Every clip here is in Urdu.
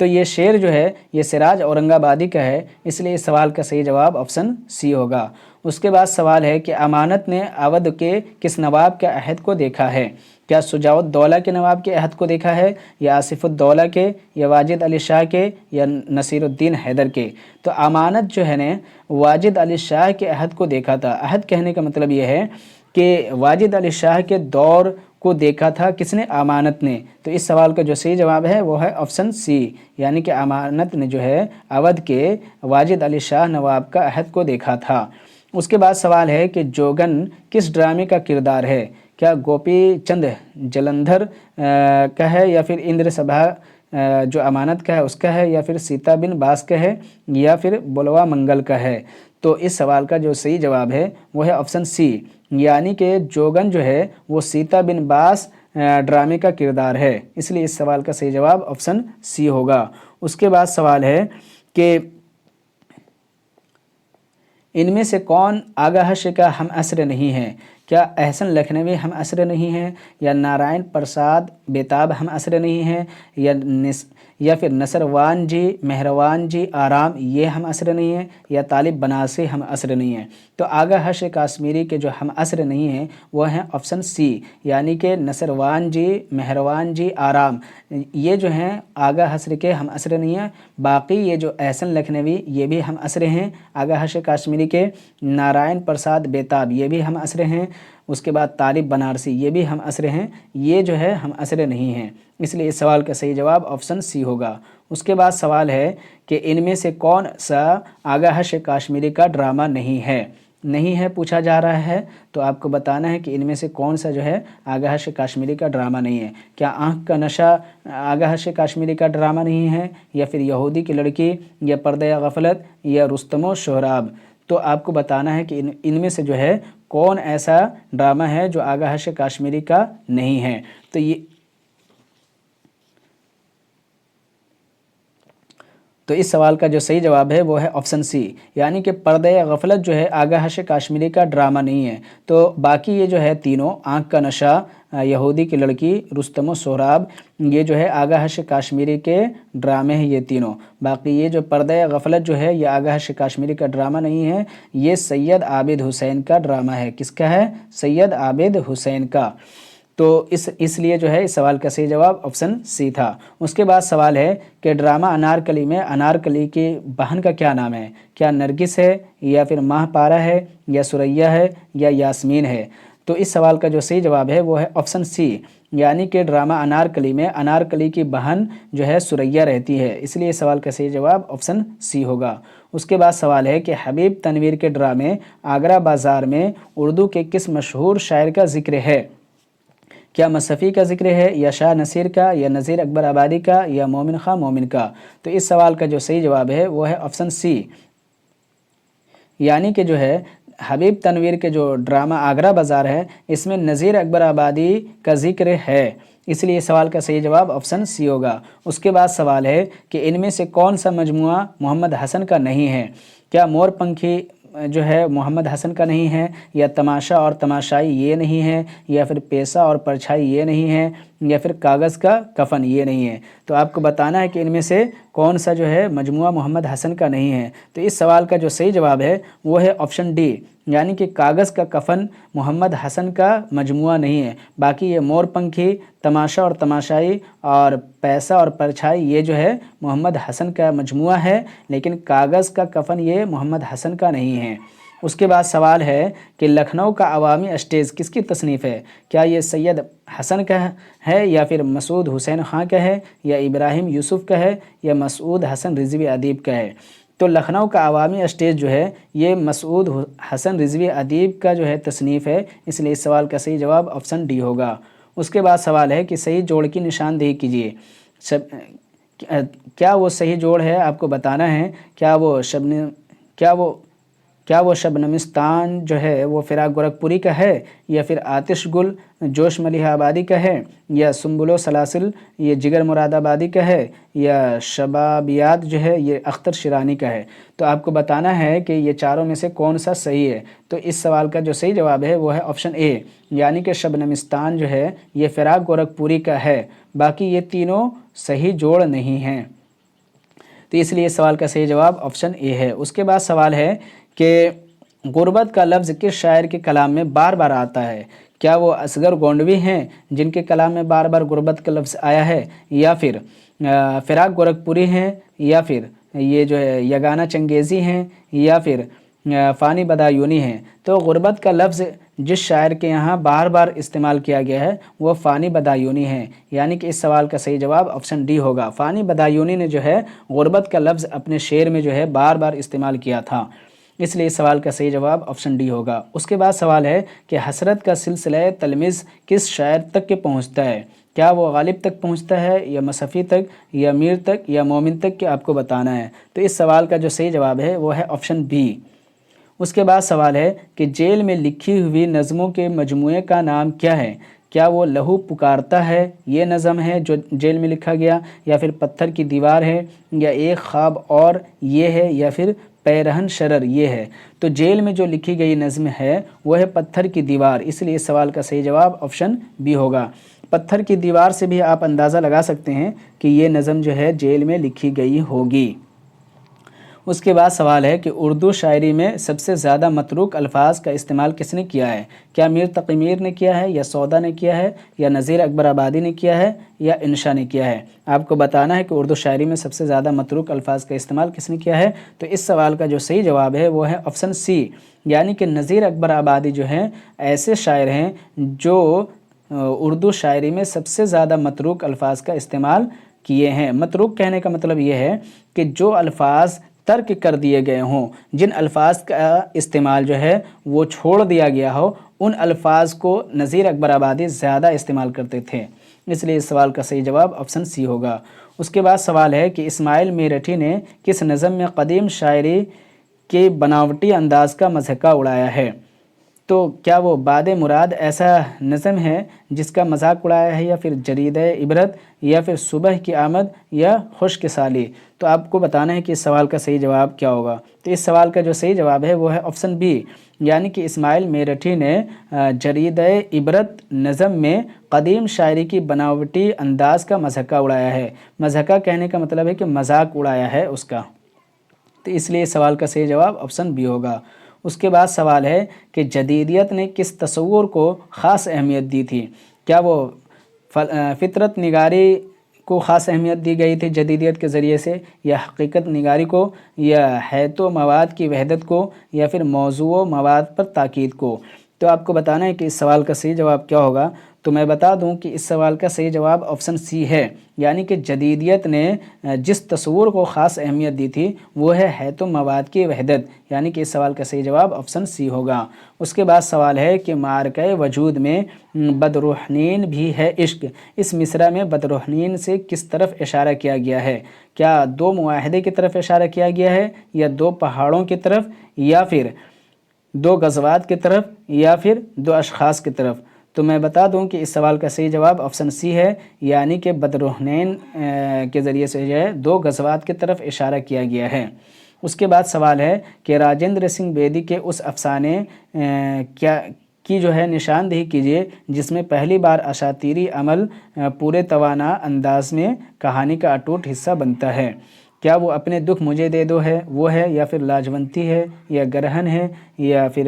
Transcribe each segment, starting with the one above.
تو یہ شعر جو ہے یہ سراج اورنگ آبادی کا ہے، اس لیے اس سوال کا صحیح جواب آپشن سی ہوگا۔ اس کے بعد سوال ہے کہ امانت نے اودھ کے کس نواب کے عہد کو دیکھا ہے؟ کیا شجاع الدولہ کے نواب کے عہد کو دیکھا ہے، یا آصف الدولہ کے، یا واجد علی شاہ کے، یا نصیر الدین حیدر کے؟ تو امانت جو ہے نا واجد علی شاہ کے عہد کو دیکھا تھا۔ عہد کہنے کا مطلب یہ ہے کہ واجد علی شاہ کے دور کو دیکھا تھا کس نے؟ امانت نے۔ تو اس سوال کا جو صحیح جواب ہے وہ ہے آپشن سی، یعنی کہ امانت نے جو ہے اودھ کے واجد علی شاہ نواب کا عہد کو دیکھا تھا۔ اس کے بعد سوال ہے کہ جوگن کس ڈرامے کا کردار ہے؟ کیا گوپی چند جلندھر کا ہے، یا پھر اندر سبھا جو امانت کا ہے اس کا ہے، یا پھر سیتا بن باس کا ہے، یا پھر بلوا منگل کا ہے؟ تو اس سوال کا جو صحیح جواب ہے وہ ہے آپشن سی، یعنی کہ جوگن جو ہے وہ سیتا بن باس ڈرامے کا کردار ہے، اس لیے اس سوال کا صحیح جواب آپشن سی ہوگا۔ اس کے بعد سوال ہے کہ ان میں سے کون آغا حشر کا ہم عصر نہیں ہے؟ کیا احسن لکھنوی ہم عصر نہیں ہے، یا نارائن پرساد بیتاب ہم عصر نہیں ہے، یا پھر نصروان جی مہروان جی آرام یہ ہم عصر نہیں ہے، یا طالب بنارسی ہم عصر نہیں ہے؟ تو آغا حشر کاشمیری کے جو ہم عصر نہیں ہیں وہ ہیں آپشن سی، یعنی کہ نصروان جی مہروان جی آرام یہ جو ہیں آغا حشر کے ہم عصر نہیں ہیں۔ باقی یہ جو احسن لکھنوی یہ بھی ہم عصر ہیں آغا حشر کاشمیری کے، نارائن پرساد بیتاب یہ بھی ہم عصر ہیں، اس کے بعد طالب بنارسی یہ بھی ہم عصر ہیں، یہ جو ہے ہم عصر نہیں ہیں، اس لیے اس سوال کا صحیح جواب آپشن سی ہوگا۔ اس کے بعد سوال ہے کہ ان میں سے کون سا آغا حشر کاشمیری کا ڈرامہ نہیں ہے پوچھا جا رہا ہے، تو آپ کو بتانا ہے کہ ان میں سے کون سا جو ہے آغا حشر کاشمیری کا ڈرامہ نہیں ہے۔ کیا آنکھ کا نشہ آغا حشر کاشمیری کا ڈرامہ نہیں ہے، یا پھر یہودی کی لڑکی، یا پردہ غفلت، یا رستم و سہراب؟ تو آپ کو بتانا ہے کہ ان میں سے جو ہے کون ایسا ڈرامہ ہے جو آغا حشر کاشمیری کا نہیں ہے۔ تو اس سوال کا جو صحیح جواب ہے وہ ہے آپشن سی، یعنی کہ پردہ غفلت جو ہے آغا حشر کاشمیری کا ڈرامہ نہیں ہے۔ تو باقی یہ جو ہے تینوں آنکھ کا نشہ، یہودی کی لڑکی، رستم و سہراب یہ جو ہے آغا حشر کاشمیری کے ڈرامے ہیں یہ تینوں۔ باقی یہ جو پردہ غفلت جو ہے یہ آغا حشر کاشمیری کا ڈرامہ نہیں ہے، یہ سید عابد حسین کا ڈرامہ ہے۔ کس کا ہے؟ سید عابد حسین کا۔ تو اس لیے جو ہے اس سوال کا صحیح جواب آپشن سی تھا۔ اس کے بعد سوال ہے کہ ڈرامہ انارکلی میں انارکلی کی بہن کا کیا نام ہے؟ کیا نرگس ہے، یا پھر ماہ پارہ ہے، یا سریا ہے، یا یاسمین ہے؟ تو اس سوال کا جو صحیح جواب ہے وہ ہے آپشن سی، یعنی کہ ڈرامہ انارکلی میں انارکلی کی بہن جو ہے سریا رہتی ہے، اس لیے اس سوال کا صحیح جواب آپشن سی ہوگا۔ اس کے بعد سوال ہے کہ حبیب تنویر کے ڈرامے آگرہ بازار میں اردو کے کس مشہور شاعر کا ذکر ہے؟ کیا مصطفی کا ذکر ہے، یا شاہ نصیر کا، یا نذیر اکبر آبادی کا، یا مومن خان مومن کا؟ تو اس سوال کا جو صحیح جواب ہے وہ ہے آپشن سی، یعنی کہ جو ہے حبیب تنویر کے جو ڈرامہ آگرہ بازار ہے اس میں نذیر اکبر آبادی کا ذکر ہے، اس لیے سوال کا صحیح جواب آپشن سی ہوگا۔ اس کے بعد سوال ہے کہ ان میں سے کون سا مجموعہ محمد حسن کا نہیں ہے؟ کیا مور پنکھی جو ہے محمد حسن کا نہیں ہے، یا تماشا اور تماشائی یہ نہیں ہے، یا پھر پیسہ اور پرچھائی یہ نہیں ہے، یا پھر کاغذ کا کفن یہ نہیں ہے؟ تو آپ کو بتانا ہے کہ ان میں سے کون سا جو ہے مجموعہ محمد حسن کا نہیں ہے۔ تو اس سوال کا جو صحیح جواب ہے وہ ہے آپشن ڈی، یعنی کہ کاغذ کا کفن محمد حسن کا مجموعہ نہیں ہے۔ باقی یہ مور پنکھی، تماشا اور تماشائی اور پیسہ اور پرچھائی یہ جو ہے محمد حسن کا مجموعہ ہے، لیکن کاغذ کا کفن یہ محمد حسن کا نہیں ہے۔ اس کے بعد سوال ہے کہ لکھنؤ کا عوامی اسٹیج کس کی تصنیف ہے؟ کیا یہ سید حسن کا ہے، یا پھر مسعود حسین خان کا ہے، یا ابراہیم یوسف کا ہے، یا مسعود حسن رضوی ادیب کا ہے؟ تو لکھنؤ کا عوامی اسٹیج جو ہے یہ مسعود حسن رضوی ادیب کا جو ہے تصنیف ہے، اس لیے اس سوال کا صحیح جواب آپشن ڈی ہوگا۔ اس کے بعد سوال ہے کہ صحیح جوڑ کی نشاندہی کیجیے۔ کیا وہ صحیح جوڑ ہے آپ کو بتانا ہے، کیا وہ شبنمستان جو ہے وہ فراق گورکھپوری کا ہے، یا پھر آتش گل جوش ملیح آبادی کا ہے، یا سنبل و سلاسل یہ جگر مراد آبادی کا ہے، یا شبابیات جو ہے یہ اختر شیرانی کا ہے؟ تو آپ کو بتانا ہے کہ یہ چاروں میں سے کون سا صحیح ہے۔ تو اس سوال کا جو صحیح جواب ہے وہ ہے آپشن اے، یعنی کہ شبنمستان جو ہے یہ فراق گورکھپوری کا ہے۔ باقی یہ تینوں صحیح جوڑ نہیں ہیں۔ تو اس لیے اس سوال کا صحیح جواب آپشن اے ہے۔ اس کے بعد سوال ہے کہ غربت کا لفظ کس شاعر کے کلام میں بار بار آتا ہے؟ کیا وہ اصغر گونڈوی ہیں جن کے کلام میں بار بار غربت کا لفظ آیا ہے، یا پھر فراق گورکھپوری ہیں، یا پھر یہ جو ہے یگانہ چنگیزی ہیں، یا پھر فانی بدایونی ہیں؟ تو غربت کا لفظ جس شاعر کے یہاں بار بار استعمال کیا گیا ہے وہ فانی بدایونی ہیں، یعنی کہ اس سوال کا صحیح جواب آپشن ڈی ہوگا۔ فانی بدایونی نے جو ہے غربت کا لفظ اپنے شعر میں جو ہے بار بار استعمال کیا تھا، اس لیے اس سوال کا صحیح جواب آپشن ڈی ہوگا۔ اس کے بعد سوال ہے کہ حسرت کا سلسلہ تلمیذ کس شاعر تک کے پہنچتا ہے؟ کیا وہ غالب تک پہنچتا ہے، یا مصفی تک، یا میر تک، یا مومن تک، کہ آپ کو بتانا ہے؟ تو اس سوال کا جو صحیح جواب ہے وہ ہے آپشن بی۔ اس کے بعد سوال ہے کہ جیل میں لکھی ہوئی نظموں کے مجموعے کا نام کیا ہے؟ کیا وہ لہو پکارتا ہے یہ نظم ہے جو جیل میں لکھا گیا، یا پھر پتھر کی دیوار ہے، یا ایک خواب اور یہ ہے، یا پھر پیرہن شرر یہ ہے؟ تو جیل میں جو لکھی گئی نظم ہے وہ ہے پتھر کی دیوار، اس لیے اس سوال کا صحیح جواب آپشن بی ہوگا۔ پتھر کی دیوار سے بھی آپ اندازہ لگا سکتے ہیں کہ یہ نظم جو ہے جیل میں لکھی گئی ہوگی۔ اس کے بعد سوال ہے کہ اردو شاعری میں سب سے زیادہ متروک الفاظ کا استعمال کس نے کیا ہے؟ کیا میر تقی میر نے کیا ہے، یا سودا نے کیا ہے، یا نذیر اکبر آبادی نے کیا ہے، یا انشا نے کیا ہے؟ آپ کو بتانا ہے کہ اردو شاعری میں سب سے زیادہ متروک الفاظ کا استعمال کس نے کیا ہے۔ تو اس سوال کا جو صحیح جواب ہے وہ ہے آپشن سی، یعنی کہ نذیر اکبر آبادی جو ہیں ایسے شاعر ہیں جو اردو شاعری میں سب سے زیادہ متروک الفاظ کا استعمال کیے ہیں۔ متروک کہنے کا مطلب یہ ہے کہ جو الفاظ ترک کر دیے گئے ہوں، جن الفاظ کا استعمال جو ہے وہ چھوڑ دیا گیا ہو، ان الفاظ کو نذیر اکبر آبادی زیادہ استعمال کرتے تھے، اس لیے اس سوال کا صحیح جواب آپشن سی ہوگا۔ اس کے بعد سوال ہے کہ اسماعیل میرٹھی نے کس نظم میں قدیم شاعری کے بناوٹی انداز کا مضحکہ اڑایا ہے؟ تو کیا وہ باد مراد ایسا نظم ہے جس کا مذاق اڑایا ہے، یا پھر جریدہ عبرت، یا پھر صبح کی آمد، یا خشک سالی؟ تو آپ کو بتانا ہے کہ اس سوال کا صحیح جواب کیا ہوگا۔ تو اس سوال کا جو صحیح جواب ہے وہ ہے آپشن بی، یعنی کہ اسماعیل میرٹھی نے جریدہ عبرت نظم میں قدیم شاعری کی بناوٹی انداز کا مضحکہ اڑایا ہے۔ مضحکہ کہنے کا مطلب ہے کہ مذاق اڑایا ہے اس کا، تو اس لیے اس سوال کا صحیح جواب آپشن بی ہوگا۔ اس کے بعد سوال ہے کہ جدیدیت نے کس تصور کو خاص اہمیت دی تھی؟ کیا وہ فطرت نگاری کو خاص اہمیت دی گئی تھی جدیدیت کے ذریعے سے، یا حقیقت نگاری کو، یا حیت و مواد کی وحدت کو، یا پھر موضوع و مواد پر تاکید کو؟ تو آپ کو بتانا ہے کہ اس سوال کا صحیح جواب کیا ہوگا۔ تو میں بتا دوں کہ اس سوال کا صحیح جواب آپشن سی ہے، یعنی کہ جدیدیت نے جس تصور کو خاص اہمیت دی تھی وہ ہے حیت و مواد کی وحدت، یعنی کہ اس سوال کا صحیح جواب آپشن سی ہوگا۔ اس کے بعد سوال ہے کہ معرکہ وجود میں بدروحنین بھی ہے عشق، اس مصرع میں بدروحنین سے کس طرف اشارہ کیا گیا ہے؟ کیا دو معاہدے کی طرف اشارہ کیا گیا ہے، یا دو پہاڑوں کی طرف، یا پھر دو غزوات کی طرف، یا پھر دو اشخاص کی طرف؟ تو میں بتا دوں کہ اس سوال کا صحیح جواب آپشن سی ہے، یعنی کہ بدروحنین کے ذریعے سے جو ہے دو غزوات کی طرف اشارہ کیا گیا ہے۔ اس کے بعد سوال ہے کہ راجندر سنگھ بیدی کے اس افسانے کی جو ہے نشاندہی کیجیے جس میں پہلی بار اساطیری عمل پورے توانا انداز میں کہانی کا اٹوٹ حصہ بنتا ہے۔ کیا وہ اپنے دکھ مجھے دے دو ہے وہ ہے، یا پھر لاجونتی ہے، یا گرہن ہے، یا پھر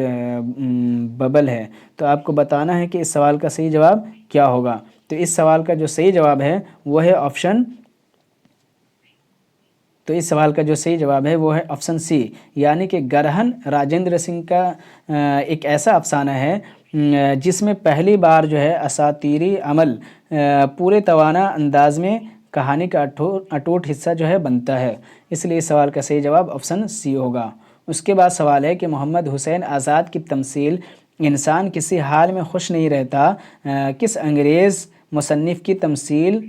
ببل ہے؟ تو آپ کو بتانا ہے کہ اس سوال کا صحیح جواب کیا ہوگا۔ تو اس سوال کا جو صحیح جواب ہے وہ ہے آپشن سی، یعنی کہ گرہن راجندر سنگھ کا ایک ایسا افسانہ ہے جس میں پہلی بار جو ہے اساطیری عمل پورے توانا انداز میں کہانی کا اٹوٹ حصہ جو ہے بنتا ہے، اس لیے اس سوال کا صحیح جواب آپشن سی ہوگا۔ اس کے بعد سوال ہے کہ محمد حسین آزاد کی تمثیل انسان کسی حال میں خوش نہیں رہتا کس انگریز مصنف کی تمثیل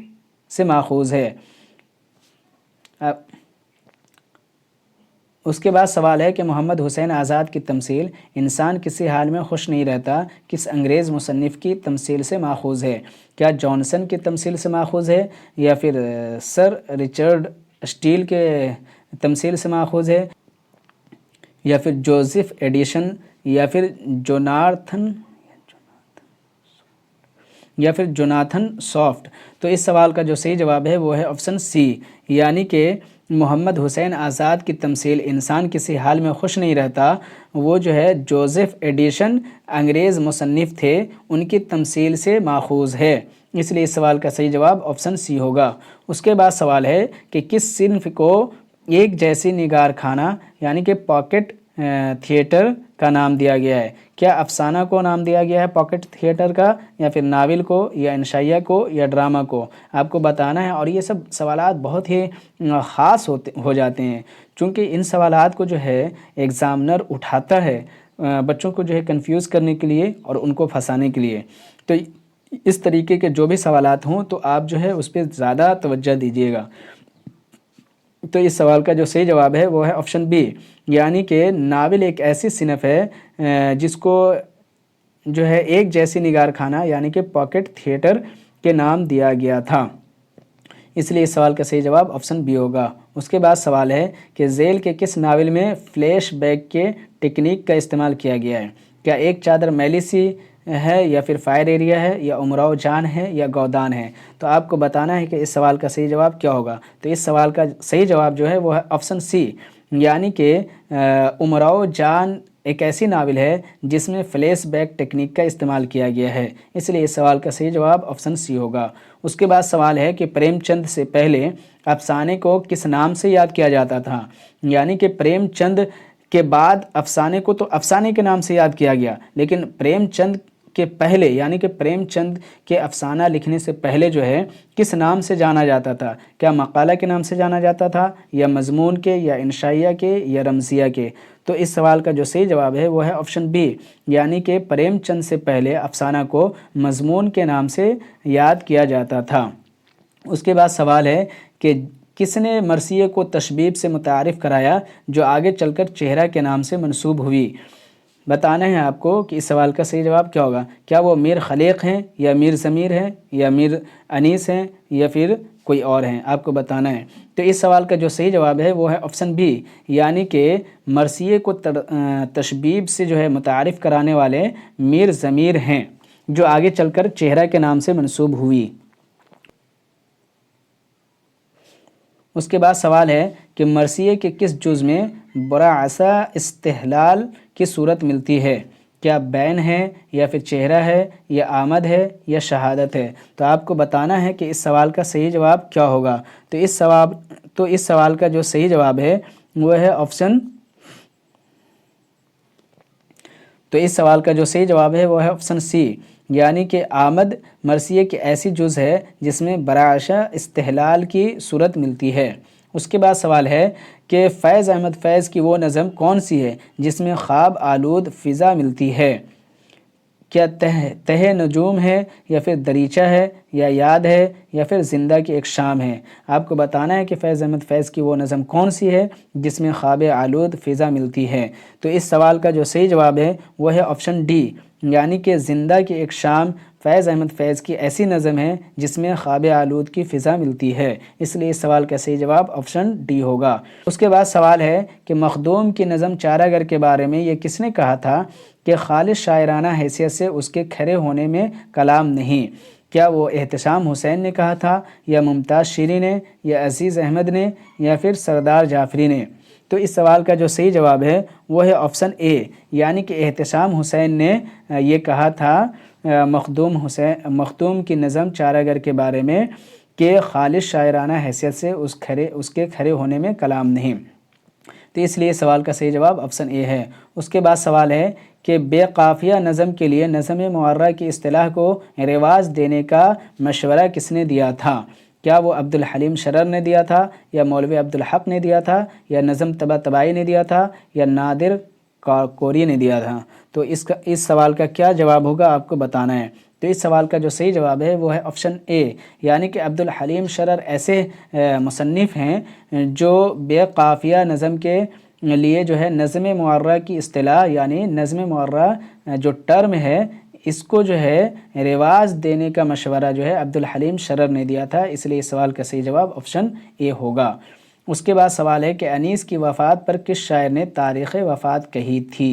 سے ماخوذ ہے؟ اس کے بعد سوال ہے کہ محمد حسین آزاد کی تمثیل انسان کسی حال میں خوش نہیں رہتا کس انگریز مصنف کی تمثیل سے ماخوذ ہے؟ کیا جانسن کی تمثیل سے ماخوذ ہے، یا پھر سر رچرڈ اسٹیل کے تمثیل سے ماخوذ ہے، یا پھر جوزف ایڈیشن، یا پھر جوناتھن سافٹ؟ تو اس سوال کا جو صحیح جواب ہے وہ ہے آپشن سی، یعنی کہ محمد حسین آزاد کی تمثیل انسان کسی حال میں خوش نہیں رہتا، وہ جو ہے جوزف ایڈیشن انگریز مصنف تھے، ان کی تمثیل سے ماخوذ ہے۔ اس لیے اس سوال کا صحیح جواب آپشن سی ہوگا۔ اس کے بعد سوال ہے کہ کس صنف کو ایک جیسی نگار خانہ یعنی کہ پاکٹ تھیٹر کا نام دیا گیا ہے؟ کیا افسانہ کو نام دیا گیا ہے پاکٹ تھیٹر کا، یا پھر ناول کو، یا انشائیہ کو، یا ڈرامہ کو؟ آپ کو بتانا ہے، اور یہ سب سوالات بہت ہی خاص ہو جاتے ہیں، چونکہ ان سوالات کو جو ہے ایگزامنر اٹھاتا ہے بچوں کو جو ہے کنفیوز کرنے کے لیے اور ان کو پھنسانے کے لیے۔ تو اس طریقے کے جو بھی سوالات ہوں تو آپ جو ہے اس پہ زیادہ توجہ دیجیے گا۔ تو اس سوال کا جو صحیح جواب ہے وہ ہے آپشن بی، یعنی کہ ناول ایک ایسی صنف ہے جس کو جو ہے ایک جیسی نگار خانہ یعنی کہ پاکٹ تھیٹر کے نام دیا گیا تھا۔ اس لیے اس سوال کا صحیح جواب آپشن بی ہوگا۔ اس کے بعد سوال ہے کہ ذیل کے کس ناول میں فلیش بیک کے ٹیکنیک کا استعمال کیا گیا ہے؟ کیا ایک چادر میلی سی ہے، یا پھر فائر ایریا ہے، یا امراؤ جان ہے، یا گودان ہے؟ تو آپ کو بتانا ہے کہ اس سوال کا صحیح جواب کیا ہوگا۔ تو اس سوال کا صحیح جواب جو ہے وہ ہے آپشن سی، یعنی کہ امراؤ جان ایک ایسی ناول ہے جس میں فلیش بیک ٹیکنیک کا استعمال کیا گیا ہے۔ اس لیے اس سوال کا صحیح جواب آپشن سی ہوگا۔ اس کے بعد سوال ہے کہ پریم چند سے پہلے افسانے کو کس نام سے یاد کیا جاتا تھا؟ یعنی کہ پریم چند کے بعد افسانے کو تو افسانے کے نام سے یاد کیا گیا، لیکن پریم چند کے پہلے یعنی کہ پریم چند کے افسانہ لکھنے سے پہلے جو ہے کس نام سے جانا جاتا تھا؟ کیا مقالہ کے نام سے جانا جاتا تھا، یا مضمون کے، یا انشائیہ کے، یا رمزیہ کے؟ تو اس سوال کا جو صحیح جواب ہے وہ ہے آپشن بی، یعنی کہ پریم چند سے پہلے افسانہ کو مضمون کے نام سے یاد کیا جاتا تھا۔ اس کے بعد سوال ہے کہ کس نے مرثیے کو تشبیب سے متعارف کرایا جو آگے چل کر چہرہ کے نام سے منسوب ہوئی؟ بتانا ہے آپ کو کہ اس سوال کا صحیح جواب کیا ہوگا۔ کیا وہ میر خلیق ہیں، یا میر ضمیر ہیں، یا میر انیس ہیں، یا پھر کوئی اور ہیں؟ آپ کو بتانا ہے۔ تو اس سوال کا جو صحیح جواب ہے وہ ہے آپشن بی، یعنی کہ مرثیے کو تشبیب سے جو ہے متعارف کرانے والے میر ضمیر ہیں جو آگے چل کر چہرہ کے نام سے منسوب ہوئی۔ اس کے بعد سوال ہے کہ مرثیے کے کس جز میں براعصا استحلال کی صورت ملتی ہے؟ کیا بین ہے، یا پھر چہرہ ہے، یا آمد ہے، یا شہادت ہے؟ تو آپ کو بتانا ہے کہ اس سوال کا صحیح جواب کیا ہوگا۔ تو اس سوال کا جو صحیح جواب ہے وہ ہے آپشن سی، یعنی کہ آمد مرثیے کی ایسی جز ہے جس میں براعصا استحلال کی صورت ملتی ہے۔ اس کے بعد سوال ہے کہ فیض احمد فیض کی وہ نظم کون سی ہے جس میں خواب آلود فضا ملتی ہے؟ کیا تہ نجوم ہے، یا پھر دریچہ ہے، یا یاد ہے، یا پھر زندہ کی ایک شام ہے؟ آپ کو بتانا ہے کہ فیض احمد فیض کی وہ نظم کون سی ہے جس میں خواب آلود فضا ملتی ہے۔ تو اس سوال کا جو صحیح جواب ہے وہ ہے آپشن ڈی، یعنی کہ زندہ کی ایک شام فیض احمد فیض کی ایسی نظم ہے جس میں خواب آلود کی فضا ملتی ہے۔ اس لیے اس سوال کا صحیح جواب آپشن ڈی ہوگا۔ اس کے بعد سوال ہے کہ مخدوم کی نظم چارہ گر کے بارے میں یہ کس نے کہا تھا کہ خالص شاعرانہ حیثیت سے اس کے کھرے ہونے میں کلام نہیں؟ کیا وہ احتشام حسین نے کہا تھا، یا ممتاز شیریں نے، یا عزیز احمد نے، یا پھر سردار جعفری نے؟ تو اس سوال کا جو صحیح جواب ہے وہ ہے آپشن اے، یعنی کہ احتشام حسین نے یہ کہا تھا مخدوم کی نظم چارہ گر کے بارے میں کہ خالص شاعرانہ حیثیت سے اس کے کھرے ہونے میں کلام نہیں۔ تو اس لیے سوال کا صحیح جواب آپشن اے ہے۔ اس کے بعد سوال ہے کہ بے قافیہ نظم کے لیے نظم معرہ کی اصطلاح کو رواج دینے کا مشورہ کس نے دیا تھا؟ کیا وہ عبدالحلیم شرر نے دیا تھا، یا مولوی عبدالحق نے دیا تھا، یا نظم طباطبائی نے دیا تھا، یا نادر کوری نے دیا تھا؟ تو اس سوال کا کیا جواب ہوگا آپ کو بتانا ہے۔ تو اس سوال کا جو صحیح جواب ہے وہ ہے آپشن اے، یعنی کہ عبدالحلیم شرر ایسے مصنف ہیں جو بے قافیہ نظم کے لیے جو ہے نظم معرہ کی اصطلاح یعنی نظم معرہ جو ٹرم ہے اس کو جو ہے رواج دینے کا مشورہ جو ہے عبدالحلیم شرر نے دیا تھا۔ اس لیے اس سوال کا صحیح جواب آپشن اے ہوگا۔ اس کے بعد سوال ہے کہ انیس کی وفات پر کس شاعر نے تاریخ وفات کہی تھی؟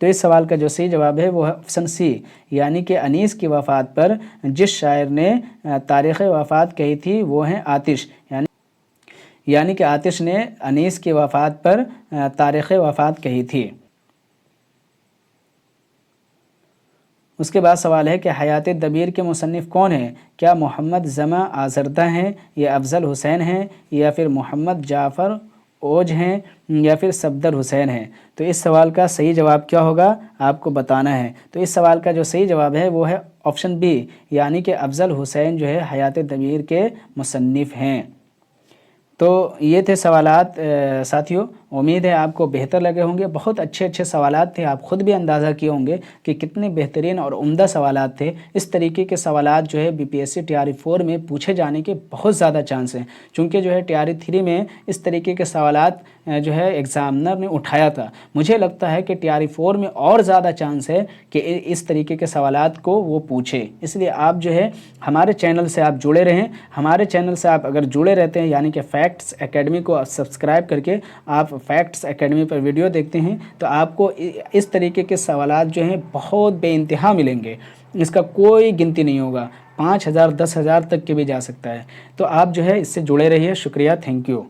تو اس سوال کا جو صحیح جواب ہے وہ ہے آپشن سی، یعنی کہ انیس کی وفات پر جس شاعر نے تاریخ وفات کہی تھی وہ ہیں آتش، یعنی کہ آتش نے انیس کی وفات پر تاریخ وفات کہی تھی۔ اس کے بعد سوال ہے کہ حیات دبیر کے مصنف کون ہیں؟ کیا محمد ظما آزردہ ہیں یا افضل حسین ہیں یا پھر محمد جعفر اوج ہیں یا پھر صفدر حسین ہیں؟ تو اس سوال کا صحیح جواب کیا ہوگا آپ کو بتانا ہے۔ تو اس سوال کا جو صحیح جواب ہے وہ ہے آپشن بی، یعنی کہ افضل حسین جو ہے حیات دبیر کے مصنف ہیں۔ تو یہ تھے سوالات ساتھیوں، امید ہے آپ کو بہتر لگے ہوں گے۔ بہت اچھے سوالات تھے، آپ خود بھی اندازہ کیے ہوں گے کہ کتنے بہترین اور عمدہ سوالات تھے۔ اس طریقے کے سوالات جو ہے BPSC TRE 4 میں پوچھے جانے کے بہت زیادہ چانس ہیں، چونکہ جو ہے TRE 3 میں اس طریقے کے سوالات جو ہے ایگزامنر نے اٹھایا تھا۔ مجھے لگتا ہے کہ TRE 4 میں اور زیادہ چانس ہے کہ اس طریقے کے سوالات کو وہ پوچھے، اس لیے آپ جو ہے ہمارے چینل سے آپ جڑے رہیں۔ ہمارے چینل سے آپ اگر جڑے رہتے ہیں، یعنی کہ فیکٹس اکیڈمی کو سبسکرائب کر کے آپ فیکٹس اکیڈمی پر ویڈیو دیکھتے ہیں، تو آپ کو اس طریقے کے سوالات جو ہیں بہت بے انتہا ملیں گے، اس کا کوئی گنتی نہیں ہوگا، 5000 10,000 تک کے بھی جا سکتا ہے۔ تو آپ جو ہے اس سے جڑے رہیے۔ شکریہ، تھینک یو۔